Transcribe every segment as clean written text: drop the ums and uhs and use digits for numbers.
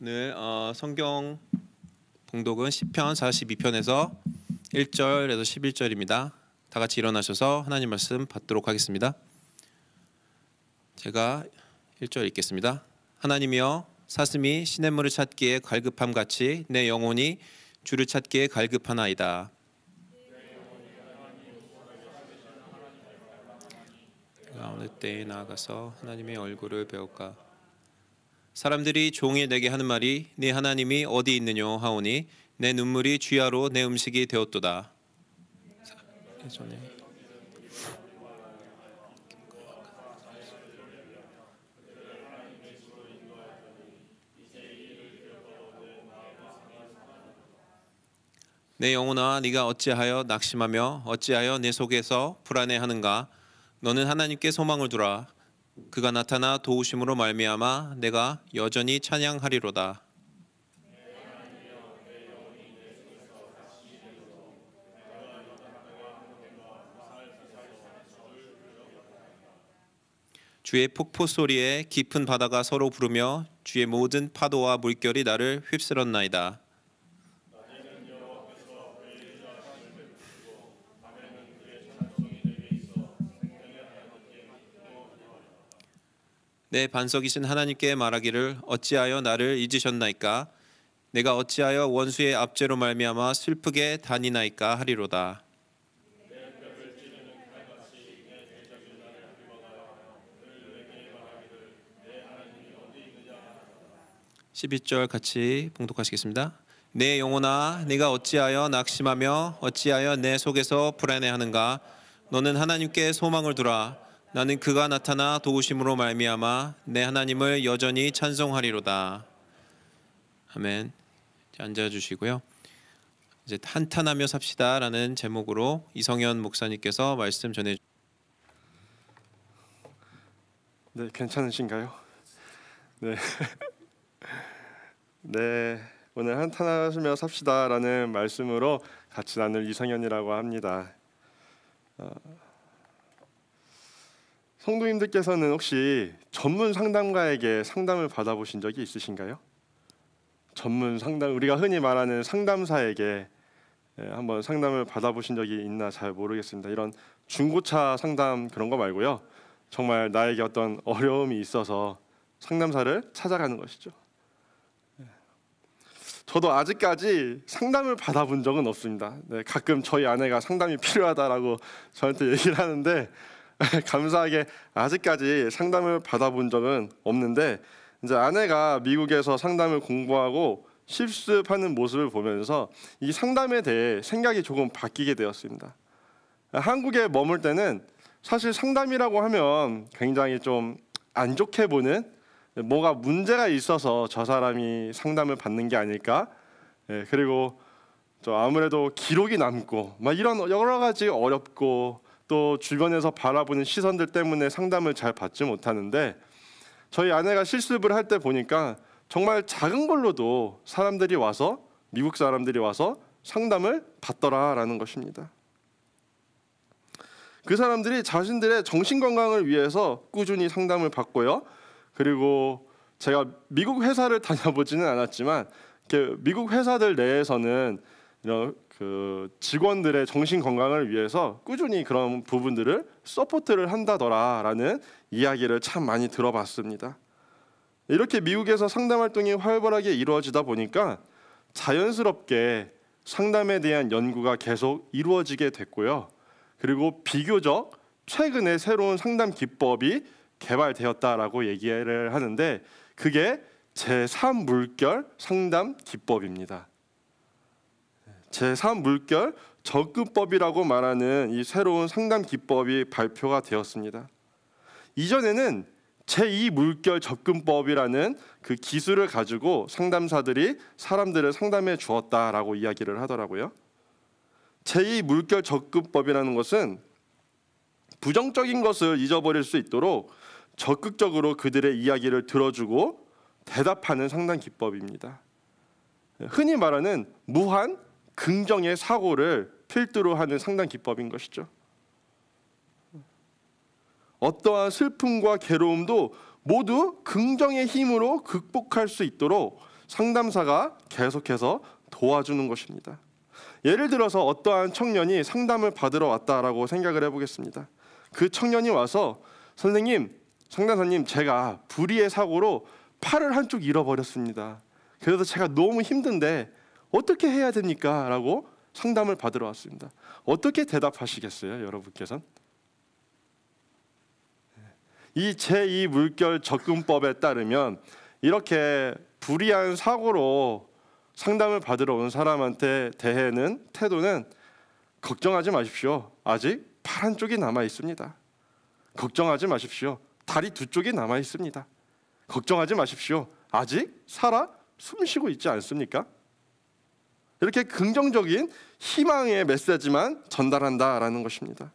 오늘 성경 봉독은 시편 42편에서 1절에서 11절입니다. 다 같이 일어나셔서 하나님 말씀 받도록 하겠습니다. 제가 1절 읽겠습니다. 하나님이여, 사슴이 시냇물을 찾기에 갈급함같이 내 영혼이 주를 찾기에 갈급하나이다. 내가 어느 때에 나아가서 하나님의 얼굴을 배울까? 사람들이 종일 내게 하는 말이 네 하나님이 어디 있느뇨 하오니 내 눈물이 주야로 내 음식이 되었도다. 예전에 내 영혼아, 네가 어찌하여 낙심하며 어찌하여 내 속에서 불안해하는가? 너는 하나님께 소망을 두라. 그가 나타나 도우심으로 말미암아 내가 여전히 찬양하리로다. 주의 폭포 소리에 깊은 바다가 서로 부르며 주의 모든 파도와 물결이 나를 휩쓸었나이다. 내 반석이신 하나님께 말하기를 어찌하여 나를 잊으셨나이까? 내가 어찌하여 원수의 압제로 말미암아 슬프게 다니나이까 하리로다. 12절 같이 봉독하시겠습니다. 내 영혼아, 네가 어찌하여 낙심하며 어찌하여 내 속에서 불안해하는가? 너는 하나님께 소망을 두라. 나는 그가 나타나 도우심으로 말미암아 내 하나님을 여전히 찬송하리로다. 아멘. 앉아주시고요. 이제 한탄하며 삽시다라는 제목으로 이성현 목사님께서 말씀 전해. 네, 괜찮으신가요? 네. 네, 오늘 한탄하시며 삽시다라는 말씀으로 같이 나눌 이성현이라고 합니다. 성도님들께서는 혹시 전문 상담가에게 상담을 받아보신 적이 있으신가요? 전문 상담, 우리가 흔히 말하는 상담사에게 한번 상담을 받아보신 적이 있나 잘 모르겠습니다. 이런 중고차 상담 그런 거 말고요. 정말 나에게 어떤 어려움이 있어서 상담사를 찾아가는 것이죠. 저도 아직까지 상담을 받아본 적은 없습니다. 네, 가끔 저희 아내가 상담이 필요하다라고 저한테 얘기를 하는데 감사하게 아직까지 상담을 받아본 적은 없는데, 이제 아내가 미국에서 상담을 공부하고 실습하는 모습을 보면서 이 상담에 대해 생각이 조금 바뀌게 되었습니다. 한국에 머물 때는 사실 상담이라고 하면 굉장히 좀 안 좋게 보는, 뭐가 문제가 있어서 저 사람이 상담을 받는 게 아닐까? 그리고 아무래도 기록이 남고 막 이런 여러 가지 어렵고 또 주변에서 바라보는 시선들 때문에 상담을 잘 받지 못하는데, 저희 아내가 실습을 할 때 보니까 정말 작은 걸로도 사람들이 와서, 미국 사람들이 와서 상담을 받더라라는 것입니다. 그 사람들이 자신들의 정신건강을 위해서 꾸준히 상담을 받고요. 그리고 제가 미국 회사를 다녀보지는 않았지만 미국 회사들 내에서는 그 직원들의 정신 건강을 위해서 꾸준히 그런 부분들을 서포트를 한다더라라는 이야기를 참 많이 들어봤습니다. 이렇게 미국에서 상담 활동이 활발하게 이루어지다 보니까 자연스럽게 상담에 대한 연구가 계속 이루어지게 됐고요. 그리고 비교적 최근에 새로운 상담 기법이 개발되었다라고 얘기를 하는데, 그게 제3물결 상담 기법입니다. 제3물결 접근법이라고 말하는 이 새로운 상담 기법이 발표가 되었습니다. 이전에는 제2물결 접근법이라는 그 기술을 가지고 상담사들이 사람들을 상담해 주었다라고 이야기를 하더라고요. 제2물결 접근법이라는 것은 부정적인 것을 잊어버릴 수 있도록 적극적으로 그들의 이야기를 들어주고 대답하는 상담 기법입니다. 흔히 말하는 무한 긍정의 사고를 필두로 하는 상담 기법인 것이죠. 어떠한 슬픔과 괴로움도 모두 긍정의 힘으로 극복할 수 있도록 상담사가 계속해서 도와주는 것입니다. 예를 들어서 어떠한 청년이 상담을 받으러 왔다라고 생각을 해보겠습니다. 그 청년이 와서 선생님, 상담사님, 제가 불의의 사고로 팔을 한쪽 잃어버렸습니다. 그래서 제가 너무 힘든데 어떻게 해야 됩니까? 라고 상담을 받으러 왔습니다. 어떻게 대답하시겠어요, 여러분께서는? 이 제2물결 접근법에 따르면 이렇게 불의한 사고로 상담을 받으러 온 사람한테 대해는 태도는 걱정하지 마십시오. 아직 팔 한쪽이 남아 있습니다. 걱정하지 마십시오. 다리 두 쪽이 남아 있습니다. 걱정하지 마십시오. 아직 살아 숨쉬고 있지 않습니까? 이렇게 긍정적인 희망의 메시지만 전달한다라는 것입니다.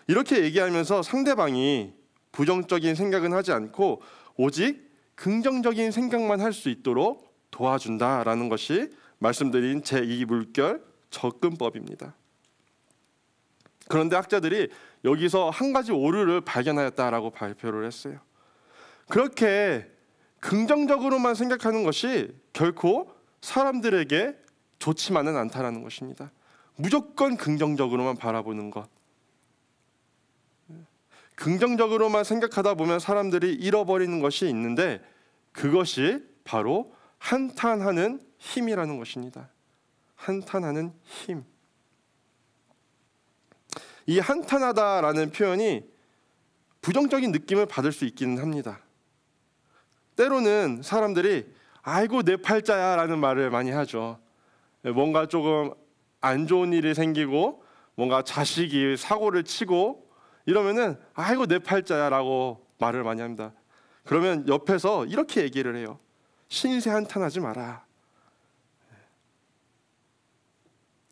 이렇게 얘기하면서 상대방이 부정적인 생각은 하지 않고 오직 긍정적인 생각만 할 수 있도록 도와준다라는 것이 말씀드린 제2물결 접근법입니다. 그런데 학자들이 여기서 한 가지 오류를 발견하였다라고 발표를 했어요. 그렇게 긍정적으로만 생각하는 것이 결코 사람들에게 좋지만은 않다라는 것입니다. 무조건 긍정적으로만 바라보는 것. 긍정적으로만 생각하다 보면 사람들이 잃어버리는 것이 있는데 그것이 바로 한탄하는 힘이라는 것입니다. 한탄하는 힘. 이 한탄하다라는 표현이 부정적인 느낌을 받을 수 있기는 합니다. 때로는 사람들이 아이고 내 팔자야 라는 말을 많이 하죠. 뭔가 조금 안 좋은 일이 생기고 뭔가 자식이 사고를 치고 이러면은 아이고 내 팔자야 라고 말을 많이 합니다. 그러면 옆에서 이렇게 얘기를 해요. 신세 한탄하지 마라.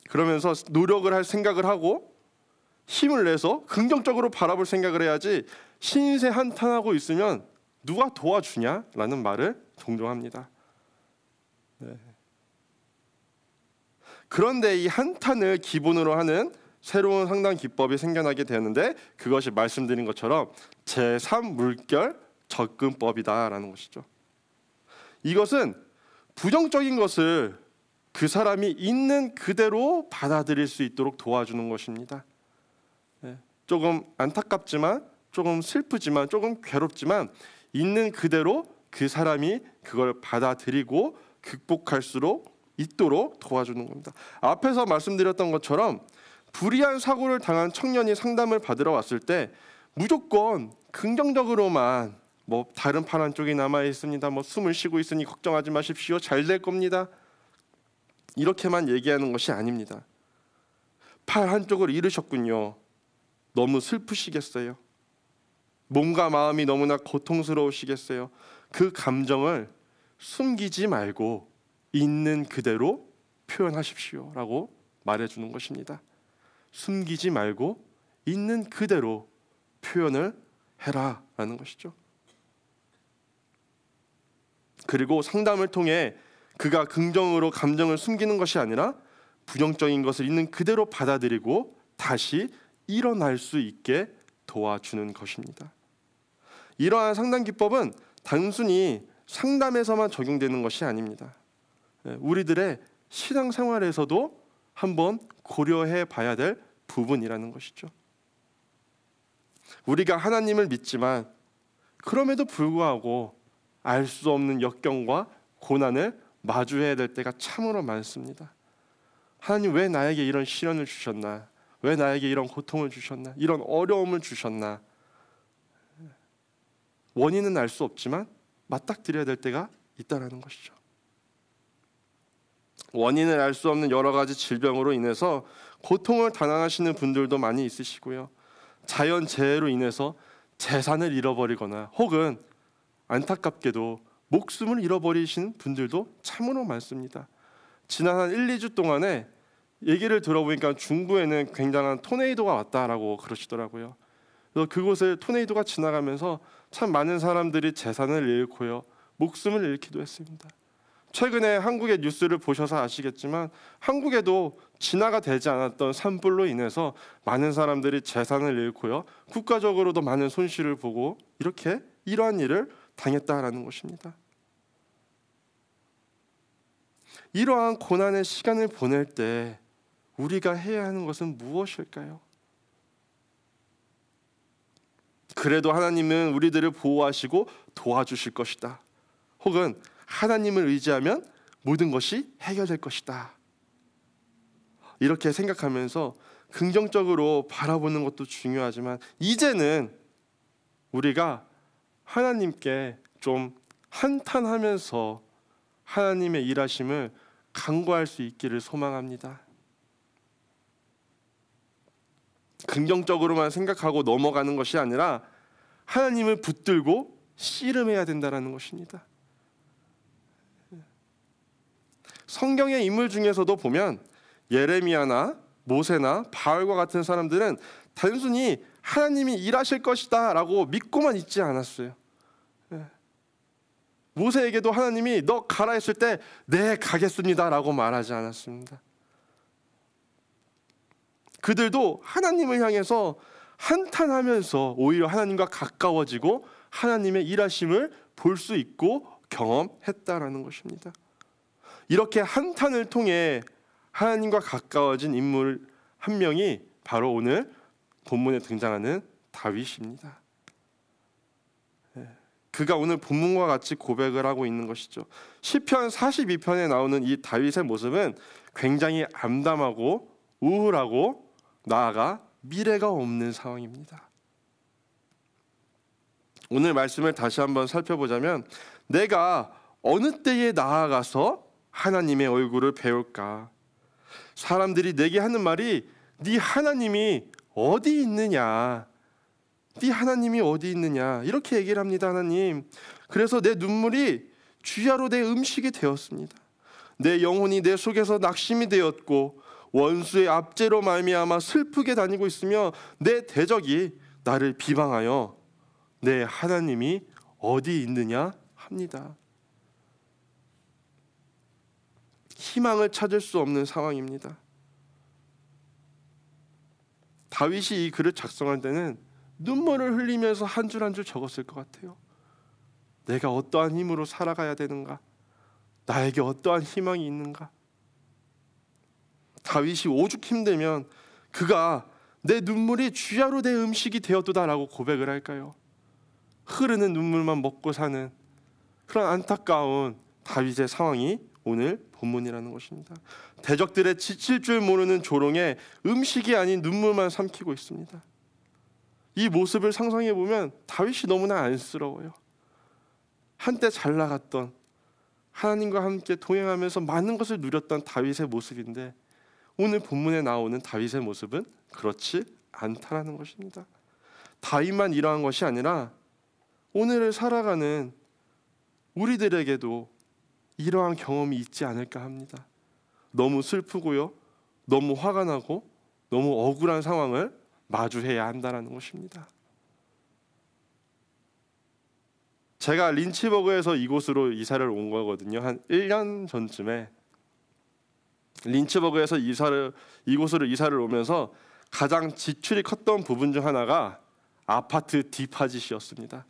그러면서 노력을 할 생각을 하고 힘을 내서 긍정적으로 바라볼 생각을 해야지 신세 한탄하고 있으면 누가 도와주냐라는 말을 종종 합니다. 그런데 이 한탄을 기본으로 하는 새로운 상담 기법이 생겨나게 되는데 그것이 말씀드린 것처럼 제3물결 접근법이다라는 것이죠. 이것은 부정적인 것을 그 사람이 있는 그대로 받아들일 수 있도록 도와주는 것입니다. 조금 안타깝지만 조금 슬프지만 조금 괴롭지만 있는 그대로 그 사람이 그걸 받아들이고 극복할 수 있도록 도와주는 겁니다. 앞에서 말씀드렸던 것처럼 불의한 사고를 당한 청년이 상담을 받으러 왔을 때 무조건 긍정적으로만 다른 팔 한쪽이 남아 있습니다. 숨을 쉬고 있으니 걱정하지 마십시오. 잘 될 겁니다. 이렇게만 얘기하는 것이 아닙니다. 팔 한쪽을 잃으셨군요. 너무 슬프시겠어요? 몸과 마음이 너무나 고통스러우시겠어요? 그 감정을 숨기지 말고 있는 그대로 표현하십시오 라고 말해주는 것입니다. 숨기지 말고 있는 그대로 표현을 해라 라는 것이죠. 그리고 상담을 통해 그가 긍정으로 감정을 숨기는 것이 아니라 부정적인 것을 있는 그대로 받아들이고 다시 일어날 수 있게 도와주는 것입니다. 이러한 상담 기법은 단순히 상담에서만 적용되는 것이 아닙니다. 우리들의 신앙생활에서도 한번 고려해 봐야 될 부분이라는 것이죠. 우리가 하나님을 믿지만 그럼에도 불구하고 알 수 없는 역경과 고난을 마주해야 될 때가 참으로 많습니다. 하나님 왜 나에게 이런 시련을 주셨나? 왜 나에게 이런 고통을 주셨나? 이런 어려움을 주셨나? 원인은 알 수 없지만 맞닥뜨려야 될 때가 있다라는 것이죠. 원인을 알 수 없는 여러 가지 질병으로 인해서 고통을 당하시는 분들도 많이 있으시고요. 자연재해로 인해서 재산을 잃어버리거나 혹은 안타깝게도 목숨을 잃어버리신 분들도 참으로 많습니다. 지난 한 1-2주 동안에 얘기를 들어보니까 중부에는 굉장한 토네이도가 왔다라고 그러시더라고요. 그래서 그곳을 토네이도가 지나가면서 참 많은 사람들이 재산을 잃고요, 목숨을 잃기도 했습니다. 최근에 한국의 뉴스를 보셔서 아시겠지만 한국에도 진화가 되지 않았던 산불로 인해서 많은 사람들이 재산을 잃고요, 국가적으로도 많은 손실을 보고 이러한 일을 당했다라는 것입니다. 이러한 고난의 시간을 보낼 때 우리가 해야 하는 것은 무엇일까요? 그래도 하나님은 우리들을 보호하시고 도와주실 것이다. 혹은 하나님을 의지하면 모든 것이 해결될 것이다. 이렇게 생각하면서 긍정적으로 바라보는 것도 중요하지만 이제는 우리가 하나님께 좀 한탄하면서 하나님의 일하심을 간구할 수 있기를 소망합니다. 긍정적으로만 생각하고 넘어가는 것이 아니라 하나님을 붙들고 씨름해야 된다는 것입니다. 성경의 인물 중에서도 보면 예레미야나 모세나 바울과 같은 사람들은 단순히 하나님이 일하실 것이다 라고 믿고만 있지 않았어요. 모세에게도 하나님이 너 가라 했을 때 네 가겠습니다 라고 말하지 않았습니다. 그들도 하나님을 향해서 한탄하면서 오히려 하나님과 가까워지고 하나님의 일하심을 볼 수 있고 경험했다라는 것입니다. 이렇게 한탄을 통해 하나님과 가까워진 인물 한 명이 바로 오늘 본문에 등장하는 다윗입니다. 그가 오늘 본문과 같이 고백을 하고 있는 것이죠. 시편 42편에 나오는 이 다윗의 모습은 굉장히 암담하고 우울하고 나아가 미래가 없는 상황입니다. 오늘 말씀을 다시 한번 살펴보자면 내가 어느 때에 나아가서 하나님의 얼굴을 배울까? 사람들이 내게 하는 말이 네 하나님이 어디 있느냐? 네 하나님이 어디 있느냐? 이렇게 얘기를 합니다. 하나님. 그래서 내 눈물이 주야로 내 음식이 되었습니다. 내 영혼이 내 속에서 낙심이 되었고 원수의 압제로 말미암아 슬프게 다니고 있으며 내 대적이 나를 비방하여 내 하나님이 어디 있느냐 합니다. 희망을 찾을 수 없는 상황입니다. 다윗이 이 글을 작성할 때는 눈물을 흘리면서 한 줄 한 줄 적었을 것 같아요. 내가 어떠한 힘으로 살아가야 되는가? 나에게 어떠한 희망이 있는가? 다윗이 오죽 힘들면 그가 내 눈물이 주야로 내 음식이 되었도다라고 고백을 할까요? 흐르는 눈물만 먹고 사는 그런 안타까운 다윗의 상황이 오늘 본문이라는 것입니다. 대적들의 지칠 줄 모르는 조롱에 음식이 아닌 눈물만 삼키고 있습니다. 이 모습을 상상해 보면 다윗이 너무나 안쓰러워요. 한때 잘 나갔던 하나님과 함께 동행하면서 많은 것을 누렸던 다윗의 모습인데 오늘 본문에 나오는 다윗의 모습은 그렇지 않다라는 것입니다. 다윗만 이러한 것이 아니라 오늘을 살아가는 우리들에게도 이러한 경험이 있지 않을까 합니다. 너무 슬프고요, 너무 화가 나고 너무 억울한 상황을 마주해야 한다는 것입니다. 제가 린치버그에서 이곳으로 이사를 온 거거든요. 한 1년 전쯤에 린치버그에서 이곳으로 이사를 오면서 가장 지출이 컸던 부분 중 하나가 아파트 디파짓이었습니다.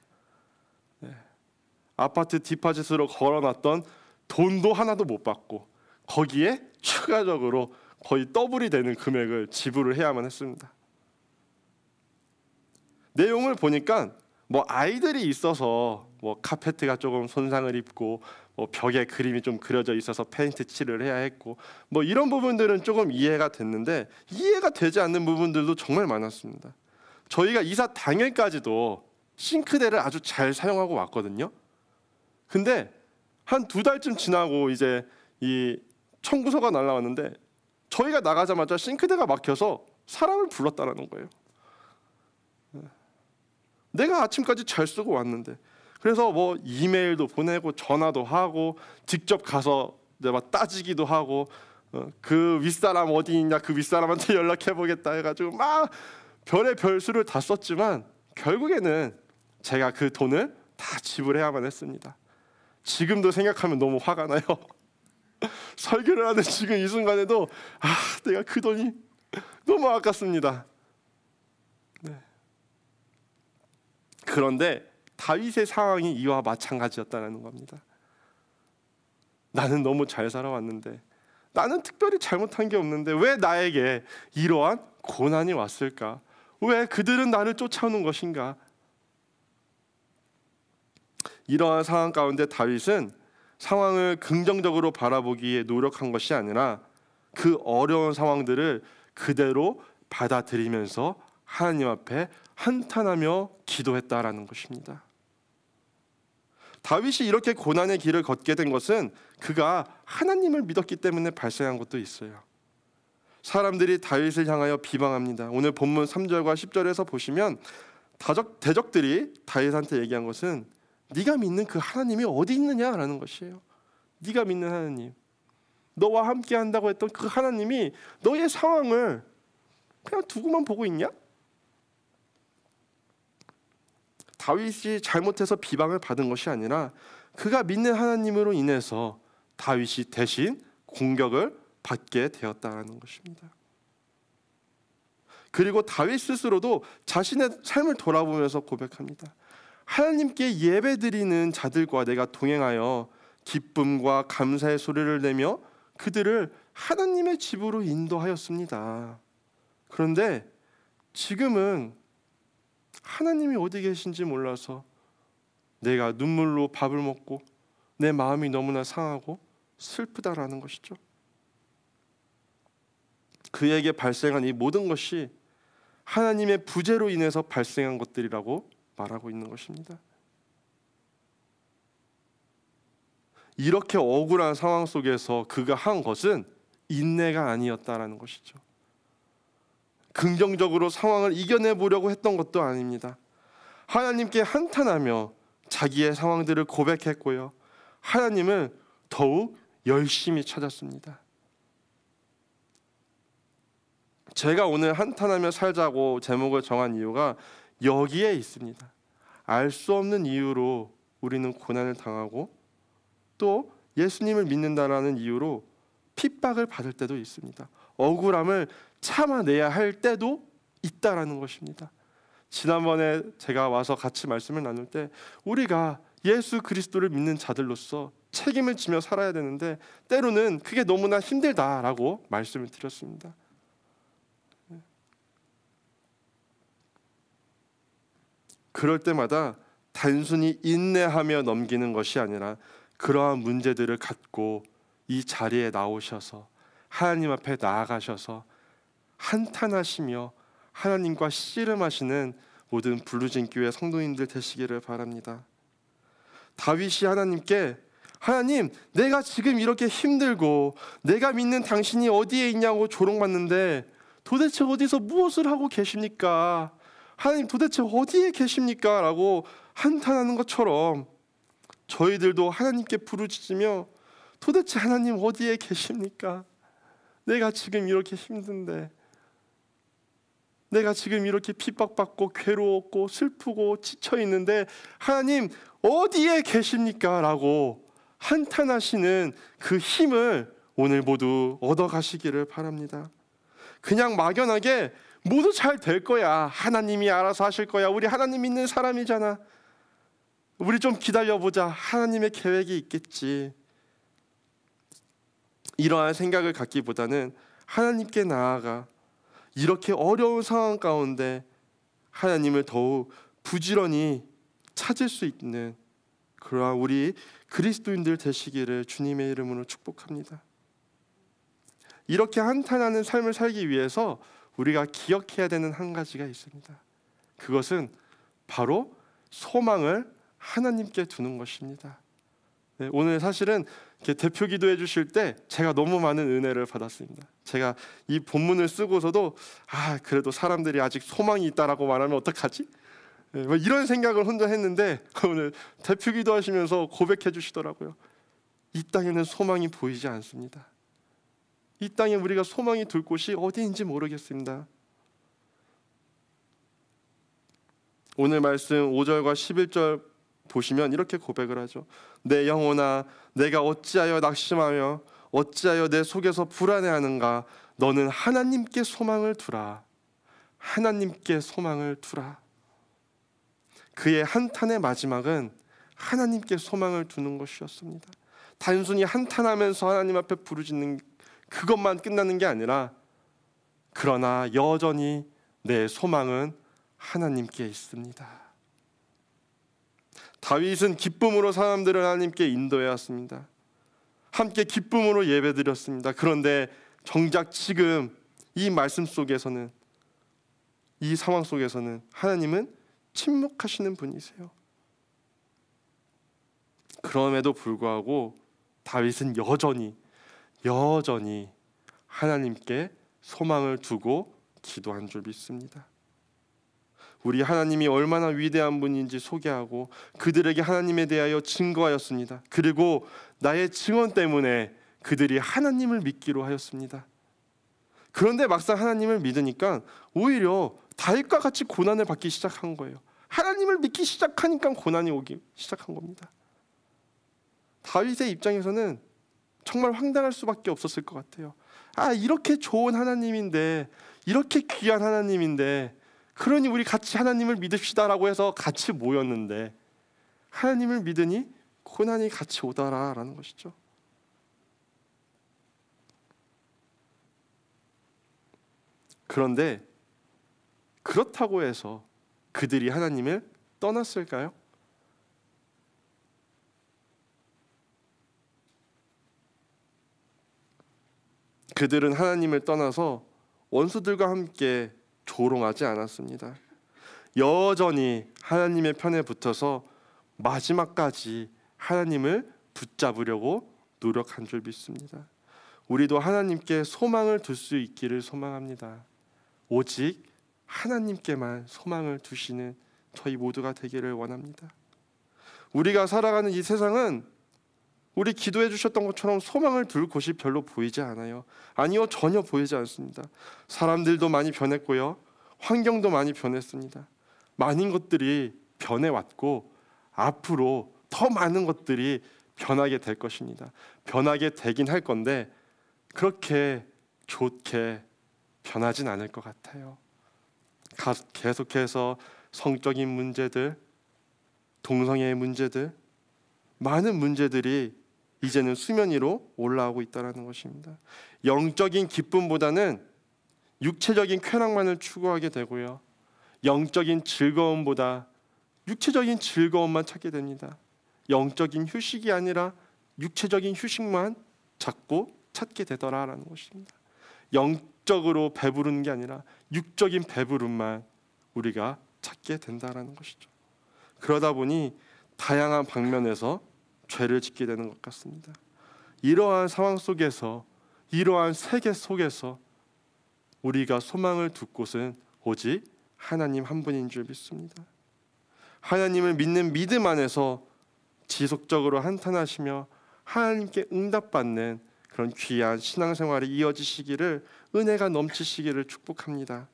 아파트 디파짓으로 걸어놨던 돈도 하나도 못 받고 거기에 추가적으로 거의 더블이 되는 금액을 지불을 해야만 했습니다. 내용을 보니까 뭐 아이들이 있어서 뭐 카페트가 조금 손상을 입고 뭐 벽에 그림이 좀 그려져 있어서 페인트 칠을 해야 했고 뭐 이런 부분들은 조금 이해가 됐는데 이해가 되지 않는 부분들도 정말 많았습니다. 저희가 이사 당일까지도 싱크대를 아주 잘 사용하고 왔거든요. 근데 한 2달쯤 지나고 이제 이 청구서가 날라왔는데 저희가 나가자마자 싱크대가 막혀서 사람을 불렀다라는 거예요. 내가 아침까지 잘 쓰고 왔는데 그래서 뭐 이메일도 보내고 전화도 하고 직접 가서 이제 막 따지기도 하고 그 윗사람 어디 있냐 그 윗사람한테 연락해 보겠다 해가지고 막 별의 별수를 다 썼지만 결국에는 제가 그 돈을 다 지불해야만 했습니다. 지금도 생각하면 너무 화가 나요. 설교를 하는 지금 이 순간에도 내가 그 돈이 너무 아깝습니다. 네. 그런데 다윗의 상황이 이와 마찬가지였다는 겁니다. 나는 너무 잘 살아왔는데, 나는 특별히 잘못한 게 없는데 왜 나에게 이러한 고난이 왔을까? 왜 그들은 나를 쫓아오는 것인가? 이러한 상황 가운데 다윗은 상황을 긍정적으로 바라보기에 노력한 것이 아니라 그 어려운 상황들을 그대로 받아들이면서 하나님 앞에 한탄하며 기도했다라는 것입니다. 다윗이 이렇게 고난의 길을 걷게 된 것은 그가 하나님을 믿었기 때문에 발생한 것도 있어요. 사람들이 다윗을 향하여 비방합니다. 오늘 본문 3절과 10절에서 보시면 대적들이 다윗한테 얘기한 것은 네가 믿는 그 하나님이 어디 있느냐라는 것이에요. 네가 믿는 하나님, 너와 함께 한다고 했던 그 하나님이 너의 상황을 그냥 두고만 보고 있냐? 다윗이 잘못해서 비방을 받은 것이 아니라 그가 믿는 하나님으로 인해서 다윗이 대신 공격을 받게 되었다는 것입니다. 그리고 다윗 스스로도 자신의 삶을 돌아보면서 고백합니다. 하나님께 예배드리는 자들과 내가 동행하여 기쁨과 감사의 소리를 내며 그들을 하나님의 집으로 인도하였습니다. 그런데 지금은 하나님이 어디 계신지 몰라서 내가 눈물로 밥을 먹고 내 마음이 너무나 상하고 슬프다라는 것이죠. 그에게 발생한 이 모든 것이 하나님의 부재로 인해서 발생한 것들이라고 말하고 있는 것입니다. 이렇게 억울한 상황 속에서 그가 한 것은 인내가 아니었다라는 것이죠. 긍정적으로 상황을 이겨내 보려고 했던 것도 아닙니다. 하나님께 한탄하며 자기의 상황들을 고백했고요, 하나님을 더욱 열심히 찾았습니다. 제가 오늘 한탄하며 살자고 제목을 정한 이유가 여기에 있습니다. 알 수 없는 이유로 우리는 고난을 당하고 또 예수님을 믿는다라는 이유로 핍박을 받을 때도 있습니다. 억울함을 참아내야 할 때도 있다라는 것입니다. 지난번에 제가 와서 같이 말씀을 나눌 때 우리가 예수 그리스도를 믿는 자들로서 책임을 지며 살아야 되는데 때로는 그게 너무나 힘들다라고 말씀을 드렸습니다. 그럴 때마다 단순히 인내하며 넘기는 것이 아니라 그러한 문제들을 갖고 이 자리에 나오셔서 하나님 앞에 나아가셔서 한탄하시며 하나님과 씨름하시는 모든 블루진 교회 성도님들 되시기를 바랍니다. 다윗이 하나님께 하나님, 내가 지금 이렇게 힘들고 내가 믿는 당신이 어디에 있냐고 조롱받는데 도대체 어디서 무엇을 하고 계십니까? 하나님 도대체 어디에 계십니까? 라고 한탄하는 것처럼 저희들도 하나님께 부르짖으며 도대체 하나님 어디에 계십니까? 내가 지금 이렇게 힘든데, 내가 지금 이렇게 핍박받고 괴로웠고 슬프고 지쳐있는데 하나님 어디에 계십니까? 라고 한탄하시는 그 힘을 오늘 모두 얻어가시기를 바랍니다. 그냥 막연하게 모두 잘 될 거야, 하나님이 알아서 하실 거야, 우리 하나님 믿는 사람이잖아, 우리 좀 기다려보자, 하나님의 계획이 있겠지, 이러한 생각을 갖기보다는 하나님께 나아가 이렇게 어려운 상황 가운데 하나님을 더욱 부지런히 찾을 수 있는 그러한 우리 그리스도인들 되시기를 주님의 이름으로 축복합니다. 이렇게 한탄하는 삶을 살기 위해서 우리가 기억해야 되는 한 가지가 있습니다. 그것은 바로 소망을 하나님께 두는 것입니다. 네, 오늘 사실은 이렇게 대표 기도해 주실 때 제가 너무 많은 은혜를 받았습니다. 제가 이 본문을 쓰고서도 그래도 사람들이 아직 소망이 있다라고 말하면 어떡하지? 네, 뭐 이런 생각을 혼자 했는데 오늘 대표 기도하시면서 고백해 주시더라고요. 이 땅에는 소망이 보이지 않습니다. 이 땅에 우리가 소망이 둘 곳이 어디인지 모르겠습니다. 오늘 말씀 5절과 11절 보시면 이렇게 고백을 하죠. 내 영혼아, 내가 어찌하여 낙심하며 어찌하여 내 속에서 불안해하는가? 너는 하나님께 소망을 두라. 하나님께 소망을 두라. 그의 한탄의 마지막은 하나님께 소망을 두는 것이었습니다. 단순히 한탄하면서 하나님 앞에 부르짖는 그것만 끝나는 게 아니라, 그러나 여전히 내 소망은 하나님께 있습니다. 다윗은 기쁨으로 사람들을 하나님께 인도해왔습니다. 함께 기쁨으로 예배드렸습니다. 그런데 정작 지금 이 말씀 속에서는, 이 상황 속에서는 하나님은 침묵하시는 분이세요. 그럼에도 불구하고 다윗은 여전히 하나님께 소망을 두고 기도한 줄 믿습니다. 우리 하나님이 얼마나 위대한 분인지 소개하고 그들에게 하나님에 대하여 증거하였습니다. 그리고 나의 증언 때문에 그들이 하나님을 믿기로 하였습니다. 그런데 막상 하나님을 믿으니까 오히려 다윗과 같이 고난을 받기 시작한 거예요. 하나님을 믿기 시작하니까 고난이 오기 시작한 겁니다. 다윗의 입장에서는 정말 황당할 수밖에 없었을 것 같아요. 이렇게 좋은 하나님인데, 이렇게 귀한 하나님인데, 그러니 우리 같이 하나님을 믿읍시다라고 해서 같이 모였는데 하나님을 믿으니 고난이 같이 오더라라는 것이죠. 그런데 그렇다고 해서 그들이 하나님을 떠났을까요? 그들은 하나님을 떠나서 원수들과 함께 조롱하지 않았습니다. 여전히 하나님의 편에 붙어서 마지막까지 하나님을 붙잡으려고 노력한 줄 믿습니다. 우리도 하나님께 소망을 둘 수 있기를 소망합니다. 오직 하나님께만 소망을 두시는 저희 모두가 되기를 원합니다. 우리가 살아가는 이 세상은 우리 기도해 주셨던 것처럼 소망을 둘 곳이 별로 보이지 않아요. 아니요, 전혀 보이지 않습니다. 사람들도 많이 변했고요, 환경도 많이 변했습니다. 많은 것들이 변해왔고 앞으로 더 많은 것들이 변하게 될 것입니다. 변하게 되긴 할 건데 그렇게 좋게 변하진 않을 것 같아요. 계속해서 성적인 문제들, 동성애의 문제들, 많은 문제들이 이제는 수면 위로 올라오고 있다는 것입니다. 영적인 기쁨보다는 육체적인 쾌락만을 추구하게 되고요, 영적인 즐거움보다 육체적인 즐거움만 찾게 됩니다. 영적인 휴식이 아니라 육체적인 휴식만 자꾸 찾게 되더라라는 것입니다. 영적으로 배부르는 게 아니라 육적인 배부름만 우리가 찾게 된다라는 것이죠. 그러다 보니 다양한 방면에서 죄를 짓게 되는 것 같습니다. 이러한 상황 속에서, 이러한 세계 속에서 우리가 소망을 둘 곳은 오직 하나님 한 분인 줄 믿습니다. 하나님을 믿는 믿음 안에서 지속적으로 한탄하시며 하나님께 응답받는 그런 귀한 신앙생활이 이어지시기를, 은혜가 넘치시기를 축복합니다.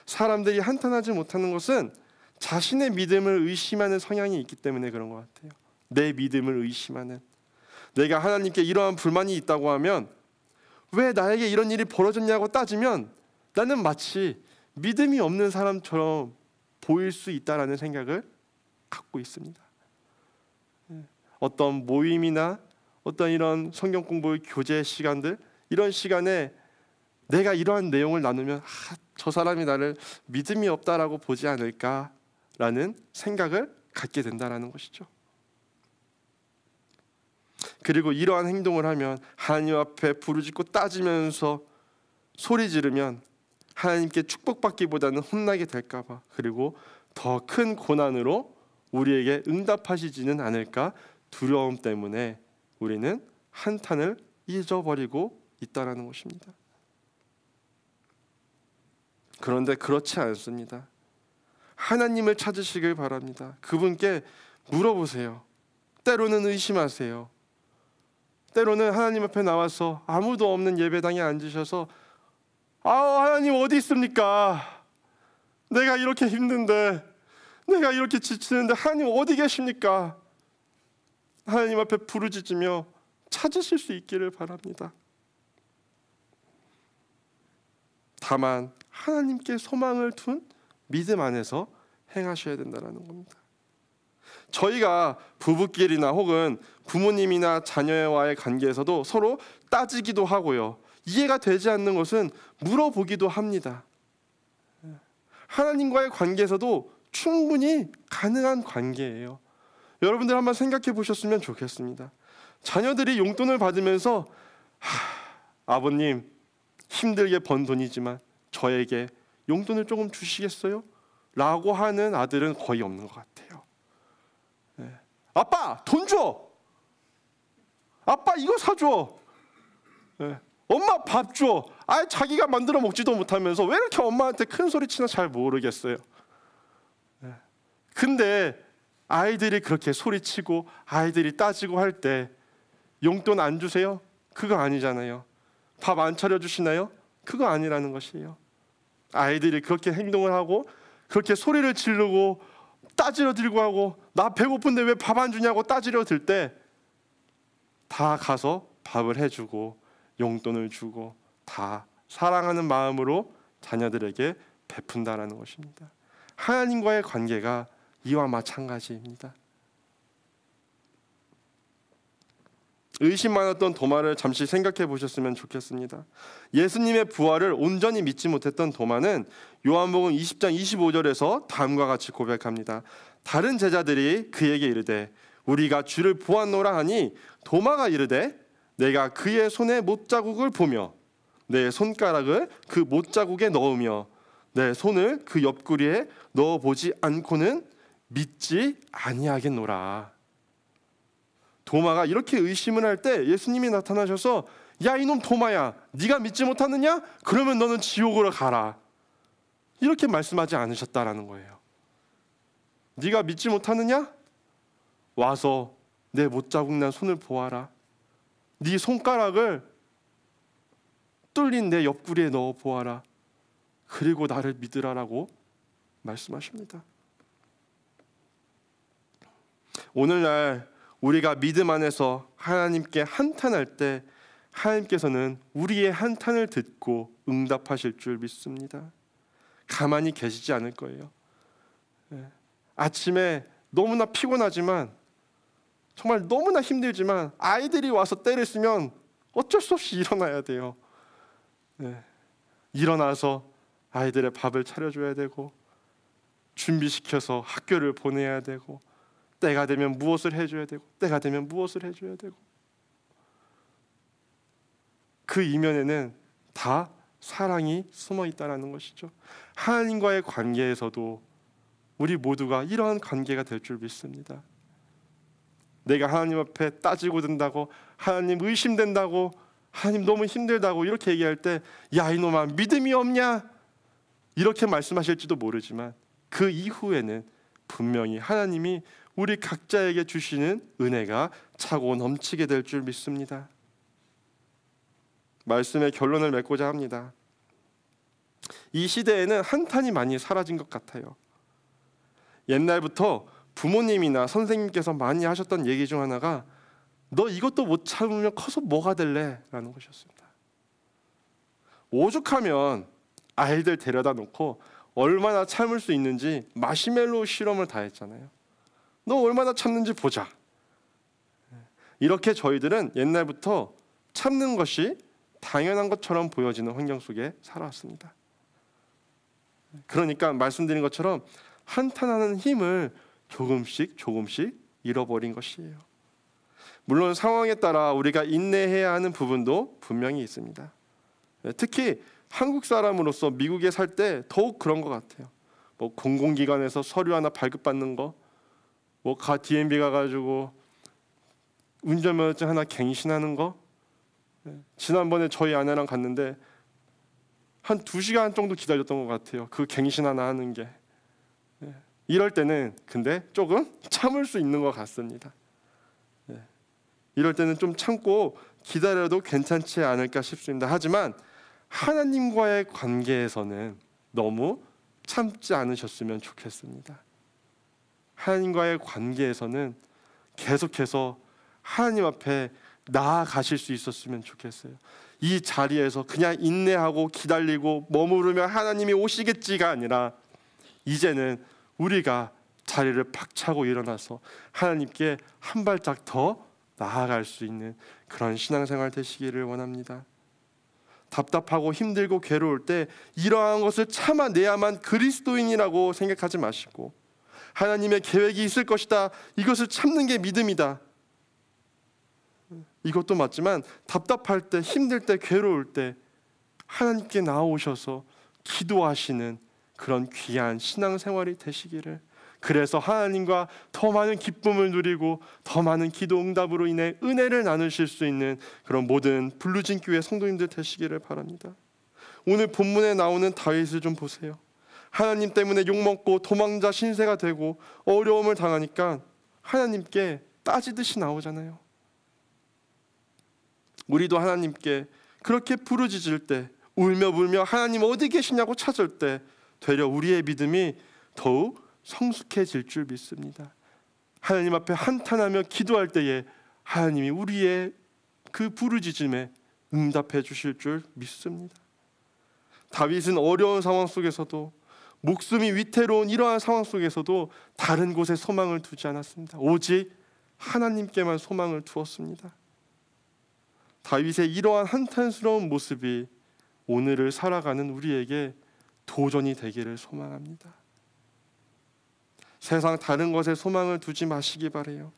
사람들이 한탄하지 못하는 것은 자신의 믿음을 의심하는 성향이 있기 때문에 그런 것 같아요. 내 믿음을 의심하는, 내가 하나님께 이러한 불만이 있다고 하면 왜 나에게 이런 일이 벌어졌냐고 따지면 나는 마치 믿음이 없는 사람처럼 보일 수 있다라는 생각을 갖고 있습니다. 어떤 모임이나 어떤 이런 성경 공부 교제 시간들, 이런 시간에 내가 이러한 내용을 나누면 저 사람이 나를 믿음이 없다라고 보지 않을까라는 생각을 갖게 된다라는 것이죠. 그리고 이러한 행동을 하면, 하나님 앞에 부르짖고 따지면서 소리 지르면 하나님께 축복받기보다는 혼나게 될까 봐, 그리고 더 큰 고난으로 우리에게 응답하시지는 않을까 두려움 때문에 우리는 한탄을 잊어버리고 있다라는 것입니다. 그런데 그렇지 않습니다. 하나님을 찾으시길 바랍니다. 그분께 물어보세요. 때로는 의심하세요. 때로는 하나님 앞에 나와서 아무도 없는 예배당에 앉으셔서 하나님 어디 있습니까? 내가 이렇게 힘든데, 내가 이렇게 지치는데 하나님 어디 계십니까? 하나님 앞에 부르짖으며 찾으실 수 있기를 바랍니다. 다만 하나님께 소망을 둔 믿음 안에서 행하셔야 된다는 겁니다. 저희가 부부끼리나 혹은 부모님이나 자녀와의 관계에서도 서로 따지기도 하고요. 이해가 되지 않는 것은 물어보기도 합니다. 하나님과의 관계에서도 충분히 가능한 관계예요. 여러분들 한번 생각해 보셨으면 좋겠습니다. 자녀들이 용돈을 받으면서 아버님 힘들게 번 돈이지만 저에게 용돈을 조금 주시겠어요? 라고 하는 아들은 거의 없는 것 같아요. 아빠 돈 줘! 아빠 이거 사줘! 엄마 밥 줘! 자기가 만들어 먹지도 못하면서 왜 이렇게 엄마한테 큰 소리 치나 잘 모르겠어요. 근데 아이들이 그렇게 소리치고 아이들이 따지고 할 때 용돈 안 주세요? 그거 아니잖아요. 밥 안 차려주시나요? 그거 아니라는 것이에요. 아이들이 그렇게 행동을 하고 그렇게 소리를 지르고 따지려 들고 하고 나 배고픈데 왜 밥 안 주냐고 따지려 들 때 다 가서 밥을 해주고 용돈을 주고 다 사랑하는 마음으로 자녀들에게 베푼다라는 것입니다. 하나님과의 관계가 이와 마찬가지입니다. 의심 많았던 도마를 잠시 생각해 보셨으면 좋겠습니다. 예수님의 부활을 온전히 믿지 못했던 도마는 요한복음 20장 25절에서 다음과 같이 고백합니다. 다른 제자들이 그에게 이르되 우리가 주를 보았노라 하니 도마가 이르되 내가 그의 손에 못자국을 보며 내 손가락을 그 못자국에 넣으며 내 손을 그 옆구리에 넣어보지 않고는 믿지 아니하겠노라. 도마가 이렇게 의심을 할 때 예수님이 나타나셔서 야 이놈 도마야 네가 믿지 못하느냐? 그러면 너는 지옥으로 가라. 이렇게 말씀하지 않으셨다라는 거예요. 네가 믿지 못하느냐? 와서 내 못자국 난 손을 보아라. 네 손가락을 뚫린 내 옆구리에 넣어 보아라. 그리고 나를 믿으라라고 말씀하십니다. 오늘날 우리가 믿음 안에서 하나님께 한탄할 때 하나님께서는 우리의 한탄을 듣고 응답하실 줄 믿습니다. 가만히 계시지 않을 거예요. 아침에 너무나 피곤하지만 정말 너무나 힘들지만 아이들이 와서 때를 쓰면 어쩔 수 없이 일어나야 돼요. 일어나서 아이들의 밥을 차려줘야 되고 준비시켜서 학교를 보내야 되고 때가 되면 무엇을 해줘야 되고 때가 되면 무엇을 해줘야 되고 그 이면에는 다 사랑이 숨어 있다는 것이죠. 하나님과의 관계에서도 우리 모두가 이러한 관계가 될 줄 믿습니다. 내가 하나님 앞에 따지고 든다고 하나님 의심된다고 하나님 너무 힘들다고 이렇게 얘기할 때 야 이놈아 믿음이 없냐 이렇게 말씀하실지도 모르지만 그 이후에는 분명히 하나님이 우리 각자에게 주시는 은혜가 차고 넘치게 될 줄 믿습니다. 말씀의 결론을 맺고자 합니다. 이 시대에는 한탄이 많이 사라진 것 같아요. 옛날부터 부모님이나 선생님께서 많이 하셨던 얘기 중 하나가 너 이것도 못 참으면 커서 뭐가 될래? 라는 것이었습니다. 오죽하면 아이들 데려다 놓고 얼마나 참을 수 있는지 마시멜로 실험을 다 했잖아요. 너 얼마나 참는지 보자. 이렇게 저희들은 옛날부터 참는 것이 당연한 것처럼 보여지는 환경 속에 살아왔습니다. 그러니까 말씀드린 것처럼 한탄하는 힘을 조금씩 잃어버린 것이에요. 물론 상황에 따라 우리가 인내해야 하는 부분도 분명히 있습니다. 특히 한국 사람으로서 미국에 살 때 더욱 그런 것 같아요. 뭐 공공기관에서 서류 하나 발급받는 거, 뭐 DMV 가가지고 운전면허증 하나 갱신하는 거. 지난번에 저희 아내랑 갔는데 한 2시간 정도 기다렸던 것 같아요. 그 갱신 하나 하는 게. 이럴 때는 근데 조금 참을 수 있는 것 같습니다. 이럴 때는 좀 참고 기다려도 괜찮지 않을까 싶습니다. 하지만 하나님과의 관계에서는 너무 참지 않으셨으면 좋겠습니다. 하나님과의 관계에서는 계속해서 하나님 앞에 나아가실 수 있었으면 좋겠어요. 이 자리에서 그냥 인내하고 기다리고 머무르면 하나님이 오시겠지가 아니라 이제는 우리가 자리를 박차고 일어나서 하나님께 한 발짝 더 나아갈 수 있는 그런 신앙생활 되시기를 원합니다. 답답하고 힘들고 괴로울 때 이러한 것을 참아내야만 그리스도인이라고 생각하지 마시고, 하나님의 계획이 있을 것이다, 이것을 참는 게 믿음이다, 이것도 맞지만 답답할 때, 힘들 때, 괴로울 때 하나님께 나오셔서 기도하시는 그런 귀한 신앙생활이 되시기를, 그래서 하나님과 더 많은 기쁨을 누리고 더 많은 기도 응답으로 인해 은혜를 나누실 수 있는 그런 모든 블루진 교회 성도님들 되시기를 바랍니다. 오늘 본문에 나오는 다윗을 좀 보세요. 하나님 때문에 욕먹고 도망자 신세가 되고 어려움을 당하니까 하나님께 따지듯이 나오잖아요. 우리도 하나님께 그렇게 부르짖을 때, 울며 불며 하나님 어디 계시냐고 찾을 때 되려 우리의 믿음이 더욱 성숙해질 줄 믿습니다. 하나님 앞에 한탄하며 기도할 때에 하나님이 우리의 그 부르짖음에 응답해 주실 줄 믿습니다. 다윗은 어려운 상황 속에서도, 목숨이 위태로운 이러한 상황 속에서도 다른 곳에 소망을 두지 않았습니다. 오직 하나님께만 소망을 두었습니다. 다윗의 이러한 한탄스러운 모습이 오늘을 살아가는 우리에게 도전이 되기를 소망합니다. 세상 다른 것에 소망을 두지 마시기 바라요.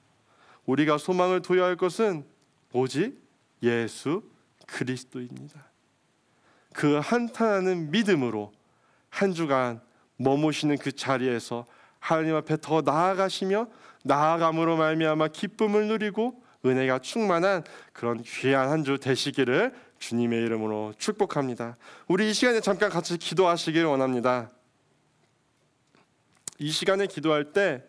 우리가 소망을 둬야 할 것은 오직 예수 그리스도입니다. 그 한탄하는 믿음으로 한 주간 머무시는 그 자리에서 하나님 앞에 더 나아가시며 나아감으로 말미암아 기쁨을 누리고 은혜가 충만한 그런 귀한 한 주 되시기를 주님의 이름으로 축복합니다. 우리 이 시간에 잠깐 같이 기도하시길 원합니다. 이 시간에 기도할 때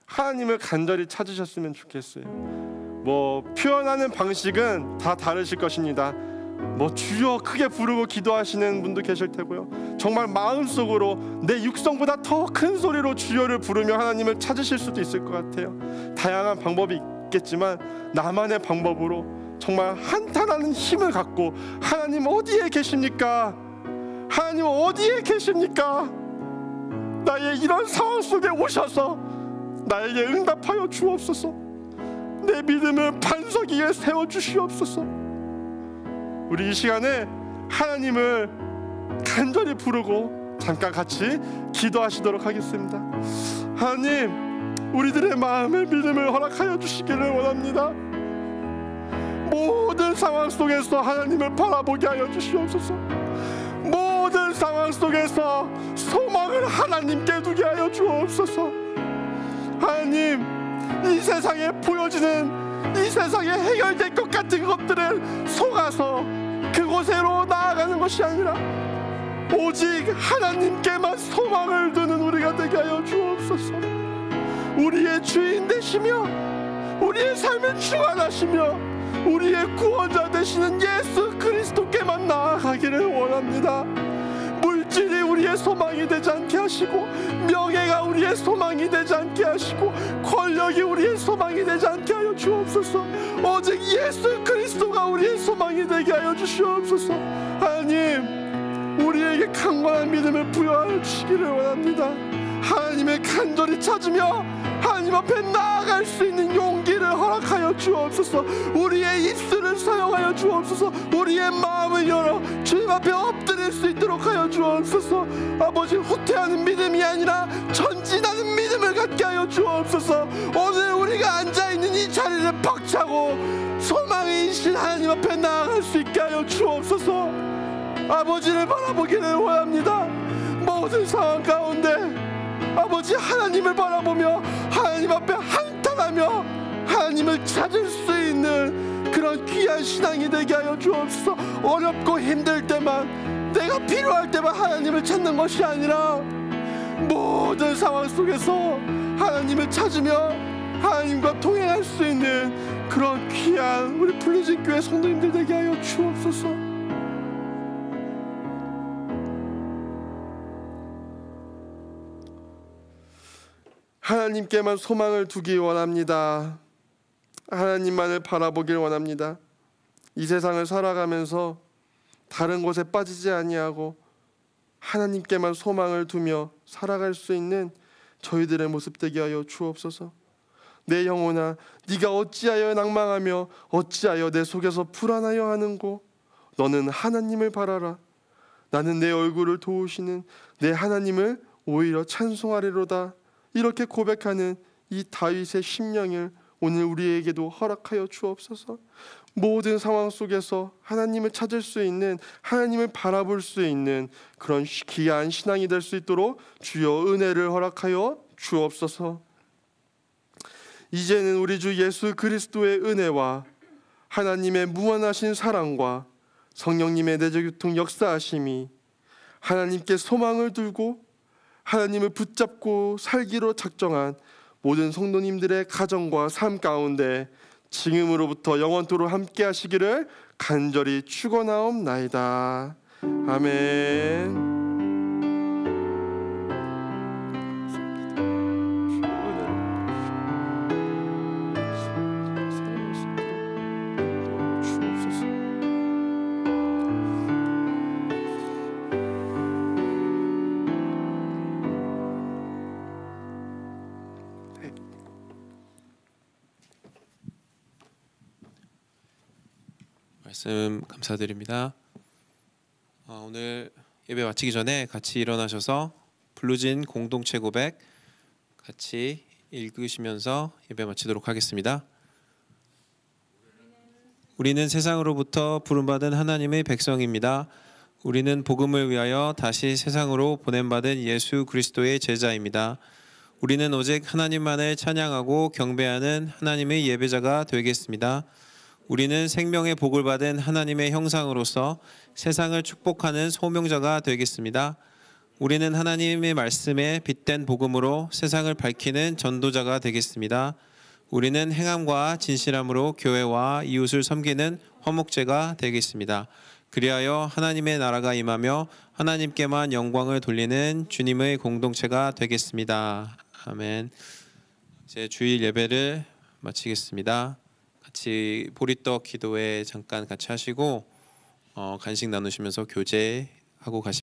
하나님을 간절히 찾으셨으면 좋겠어요. 표현하는 방식은 다 다르실 것입니다. 주여 크게 부르고 기도하시는 분도 계실 테고요, 정말 마음속으로 내 육성보다 더 큰 소리로 주여를 부르며 하나님을 찾으실 수도 있을 것 같아요. 다양한 방법이 있겠지만 나만의 방법으로 정말 한탄하는 힘을 갖고 하나님 어디에 계십니까? 하나님 어디에 계십니까? 나의 이런 상황 속에 오셔서 나에게 응답하여 주옵소서. 내 믿음을 반석 위에 세워주시옵소서. 우리 이 시간에 하나님을 간절히 부르고 잠깐 같이 기도하시도록 하겠습니다. 하나님, 우리들의 마음의 믿음을 허락하여 주시기를 원합니다. 모든 상황 속에서 하나님을 바라보게 하여 주시옵소서. 모든 상황 속에서 소망을 하나님께 두게 하여 주옵소서. 하나님, 이 세상에 보여지는, 이 세상에 해결될 것 같은 것들을 속아서 그곳으로 나아가는 것이 아니라 오직 하나님께만 소망을 두는 우리가 되게 하여 주옵소서. 우리의 주인 되시며 우리의 삶을 주관하시며 우리의 구원자 되시는 예수 그리스도께만 나아가기를 원합니다. 물질이 우리의 소망이 되지 않게 하시고, 명예가 우리의 소망이 되지 않게 하시고, 권력이 우리의 소망이 되지 않게 하여 주옵소서. 오직 예수 그리스도가 우리의 소망이 되게 하여 주시옵소서. 하나님, 우리에게 강건한 믿음을 부여하여 주시기를 원합니다. 하나님을 간절히 찾으며 하나님 앞에 나아갈 수 있는 용기를 허락하여 주옵소서. 우리의 입술을 사용하여 주옵소서. 우리의 마음을 열어 주님 앞에 엎드릴 수 있도록 하여 주옵소서. 아버지, 후퇴하는 믿음이 아니라 전진하는 믿음을 갖게 하여 주옵소서. 오늘 우리가 앉아있는 이 자리를 벅차고 소망이신 하나님 앞에 나아갈 수 있게 하여 주옵소서. 아버지를 바라보기를 원합니다. 모든 상황 가운데 아버지, 하나님을 바라보며 하나님 앞에 한탄하며 하나님을 찾을 수 있는 그런 귀한 신앙이 되게 하여 주옵소서. 어렵고 힘들 때만, 내가 필요할 때만 하나님을 찾는 것이 아니라 모든 상황 속에서 하나님을 찾으며 하나님과 동행할 수 있는 그런 귀한 우리 블루진 교회 성도님들 되게 하여 주옵소서. 하나님께만 소망을 두기 원합니다. 하나님만을 바라보길 원합니다. 이 세상을 살아가면서 다른 곳에 빠지지 아니하고 하나님께만 소망을 두며 살아갈 수 있는 저희들의 모습 되게 하여 주옵소서. 내 영혼아, 네가 어찌하여 낭망하며 어찌하여 내 속에서 불안하여 하는고? 너는 하나님을 바라라. 나는 내 얼굴을 도우시는 내 하나님을 오히려 찬송하리로다. 이렇게 고백하는 이 다윗의 심령을 오늘 우리에게도 허락하여 주옵소서. 모든 상황 속에서 하나님을 찾을 수 있는, 하나님을 바라볼 수 있는 그런 귀한 신앙이 될 수 있도록 주여 은혜를 허락하여 주옵소서. 이제는 우리 주 예수 그리스도의 은혜와 하나님의 무한하신 사랑과 성령님의 내재교통 역사하심이, 하나님께 소망을 두고 하나님을 붙잡고 살기로 작정한 모든 성도님들의 가정과 삶 가운데 지금으로부터 영원토록 함께 하시기를 간절히 축원하옵나이다. 아멘. 말씀 감사드립니다. 오늘 예배 마치기 전에 같이 일어나셔서 부르진 공동체 고백 같이 읽으시면서 예배 마치도록 하겠습니다. 우리는 세상으로부터 부름받은 하나님의 백성입니다. 우리는 복음을 위하여 다시 세상으로 보냄받은 예수 그리스도의 제자입니다. 우리는 오직 하나님만을 찬양하고 경배하는 하나님의 예배자가 되겠습니다. 우리는 생명의 복을 받은 하나님의 형상으로서 세상을 축복하는 소명자가 되겠습니다. 우리는 하나님의 말씀에 빛된 복음으로 세상을 밝히는 전도자가 되겠습니다. 우리는 행함과 진실함으로 교회와 이웃을 섬기는 화목제가 되겠습니다. 그리하여 하나님의 나라가 임하며 하나님께만 영광을 돌리는 주님의 공동체가 되겠습니다. 아멘. 이제 주일 예배를 마치겠습니다. 같이 보리떡 기도회 잠깐 같이 하시고 간식 나누시면서 교제하고 가시면